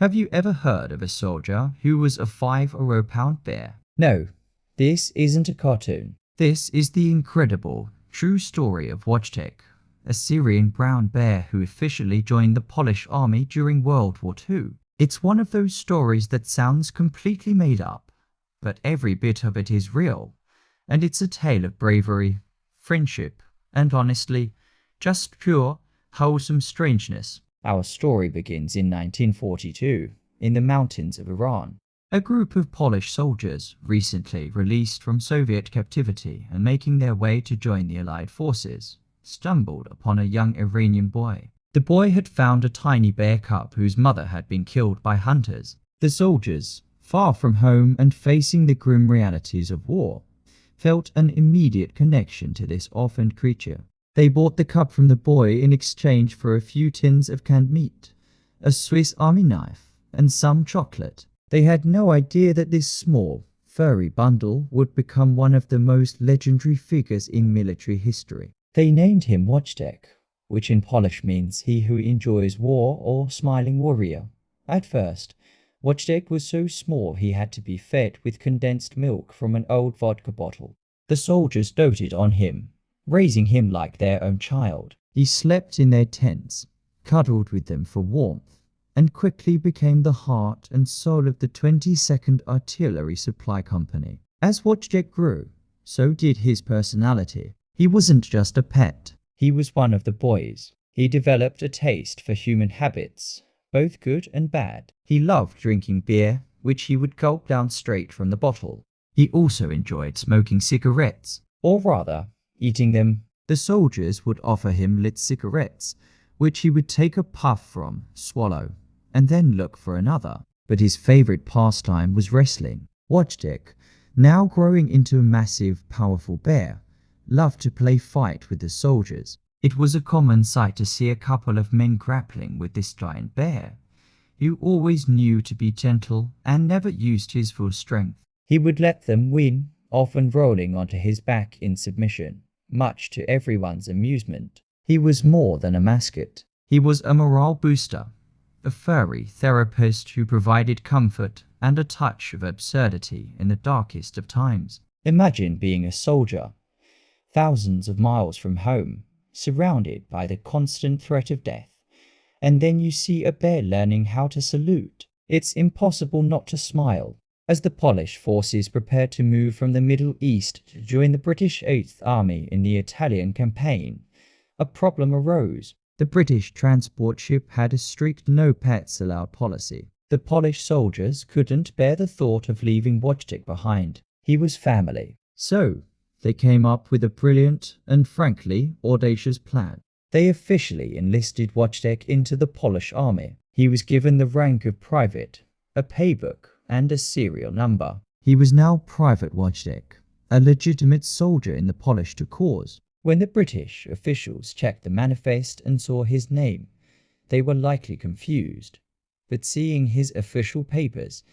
Have you ever heard of a soldier who was a 5-pound bear? No, this isn't a cartoon. This is the incredible, true story of Wojtek, a Syrian brown bear who officially joined the Polish army during World War II. It's one of those stories that sounds completely made up, but every bit of it is real, and it's a tale of bravery, friendship, and honestly, just pure, wholesome strangeness. Our story begins in 1942, in the mountains of Iran. A group of Polish soldiers, recently released from Soviet captivity and making their way to join the Allied forces, stumbled upon a young Iranian boy. The boy had found a tiny bear cub whose mother had been killed by hunters. The soldiers, far from home and facing the grim realities of war, felt an immediate connection to this orphaned creature. They bought the cub from the boy in exchange for a few tins of canned meat, a Swiss Army knife, and some chocolate. They had no idea that this small, furry bundle would become one of the most legendary figures in military history. They named him Wojtek, which in Polish means he who enjoys war or smiling warrior. At first, Wojtek was so small he had to be fed with condensed milk from an old vodka bottle. The soldiers doted on him, raising him like their own child. He slept in their tents, cuddled with them for warmth, and quickly became the heart and soul of the 22nd Artillery Supply Company. As Wojtek grew, so did his personality. He wasn't just a pet, he was one of the boys. He developed a taste for human habits, both good and bad. He loved drinking beer, which he would gulp down straight from the bottle. He also enjoyed smoking cigarettes, or rather, eating them. The soldiers would offer him lit cigarettes, which he would take a puff from, swallow, and then look for another. But his favorite pastime was wrestling. Wojtek, now growing into a massive, powerful bear, loved to play fight with the soldiers. It was a common sight to see a couple of men grappling with this giant bear, who always knew to be gentle and never used his full strength. He would let them win, often rolling onto his back in submission, much to everyone's amusement. He was more than a mascot. He was a morale booster, a furry therapist who provided comfort and a touch of absurdity in the darkest of times. Imagine being a soldier, thousands of miles from home, surrounded by the constant threat of death, and then you see a bear learning how to salute. It's impossible not to smile. As the Polish forces prepared to move from the Middle East to join the British 8th Army in the Italian campaign, a problem arose. The British transport ship had a strict no pets allowed policy. The Polish soldiers couldn't bear the thought of leaving Wojtek behind. He was family. So, they came up with a brilliant and frankly audacious plan. They officially enlisted Wojtek into the Polish army. He was given the rank of private, a paybook, and a serial number. He was now Private Wojtek, a legitimate soldier in the Polish cause. When the British officials checked the manifest and saw his name, they were likely confused. But seeing his official papers,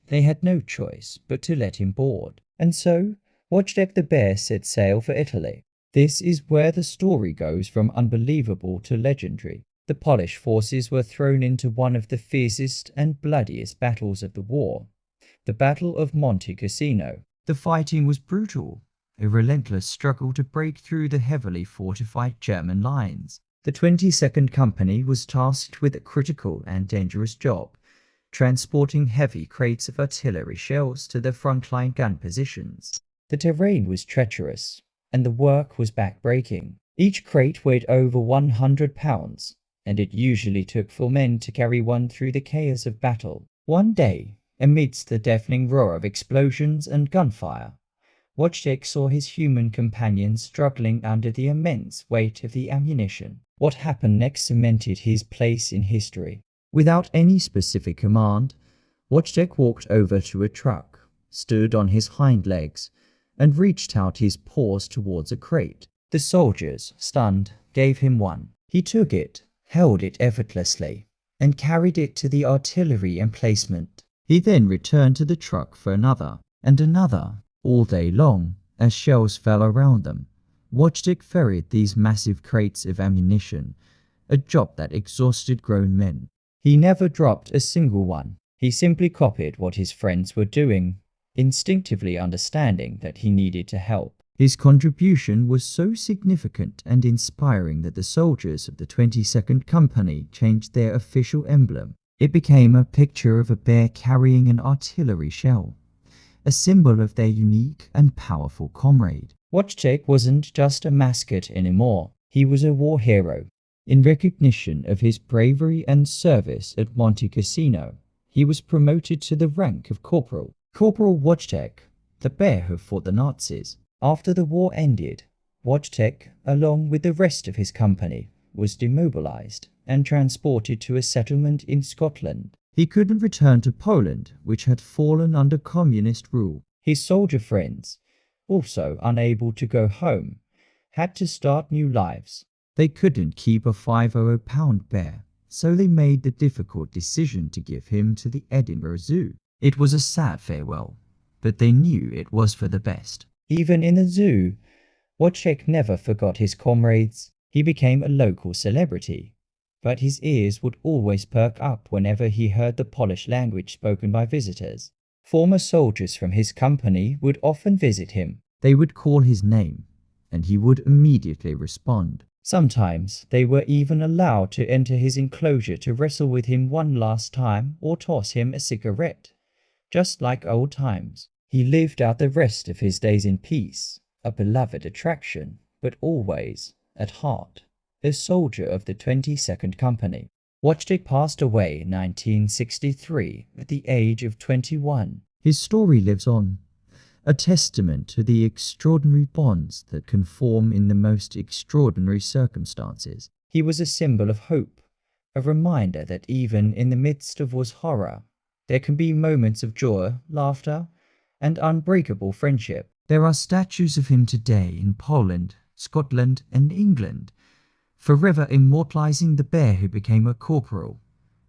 they had no choice but to let him board. And so, Wojtek the bear set sail for Italy. This is where the story goes from unbelievable to legendary. The Polish forces were thrown into one of the fiercest and bloodiest battles of the war, the Battle of Monte Cassino. The fighting was brutal, a relentless struggle to break through the heavily fortified German lines. The 22nd Company was tasked with a critical and dangerous job, transporting heavy crates of artillery shells to the frontline gun positions. The terrain was treacherous, and the work was back-breaking. Each crate weighed over 100 pounds, and it usually took 4 men to carry one through the chaos of battle. One day, amidst the deafening roar of explosions and gunfire, Wojtek saw his human companion struggling under the immense weight of the ammunition. What happened next cemented his place in history. Without any specific command, Wojtek walked over to a truck, stood on his hind legs, and reached out his paws towards a crate. The soldiers, stunned, gave him one. He took it, held it effortlessly, and carried it to the artillery emplacement. He then returned to the truck for another, and another, all day long, as shells fell around them. Wojtek ferried these massive crates of ammunition, a job that exhausted grown men. He never dropped a single one. He simply copied what his friends were doing, instinctively understanding that he needed to help. His contribution was so significant and inspiring that the soldiers of the 22nd Company changed their official emblem. It became a picture of a bear carrying an artillery shell, a symbol of their unique and powerful comrade. Wojtek wasn't just a mascot anymore. He was a war hero. In recognition of his bravery and service at Monte Cassino, he was promoted to the rank of corporal. Corporal Wojtek, the bear who fought the Nazis. After the war ended, Wojtek, along with the rest of his company, was demobilized and transported to a settlement in Scotland. He couldn't return to Poland, which had fallen under communist rule. His soldier friends, also unable to go home, had to start new lives. They couldn't keep a 500-pound bear, so they made the difficult decision to give him to the Edinburgh Zoo. It was a sad farewell, but they knew it was for the best. Even in the zoo, Wojtek never forgot his comrades. He became a local celebrity, but his ears would always perk up whenever he heard the Polish language spoken by visitors. Former soldiers from his company would often visit him. They would call his name, and he would immediately respond. Sometimes they were even allowed to enter his enclosure to wrestle with him one last time or toss him a cigarette, just like old times. He lived out the rest of his days in peace, a beloved attraction, but always, at heart, a soldier of the 22nd Company. Wojtek passed away in 1963 at the age of 21. His story lives on, a testament to the extraordinary bonds that can form in the most extraordinary circumstances. He was a symbol of hope, a reminder that even in the midst of war's horror, there can be moments of joy, laughter, and unbreakable friendship. There are statues of him today in Poland, Scotland, and England, forever immortalizing the bear who became a corporal,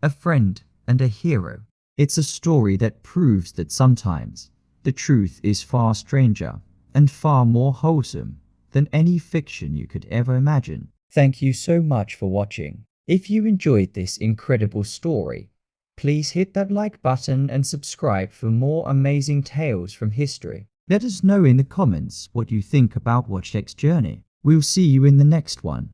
a friend, and a hero. It's a story that proves that sometimes the truth is far stranger and far more wholesome than any fiction you could ever imagine. Thank you so much for watching. If you enjoyed this incredible story, please hit that like button and subscribe for more amazing tales from history. Let us know in the comments what you think about Wojtek's journey. We'll see you in the next one.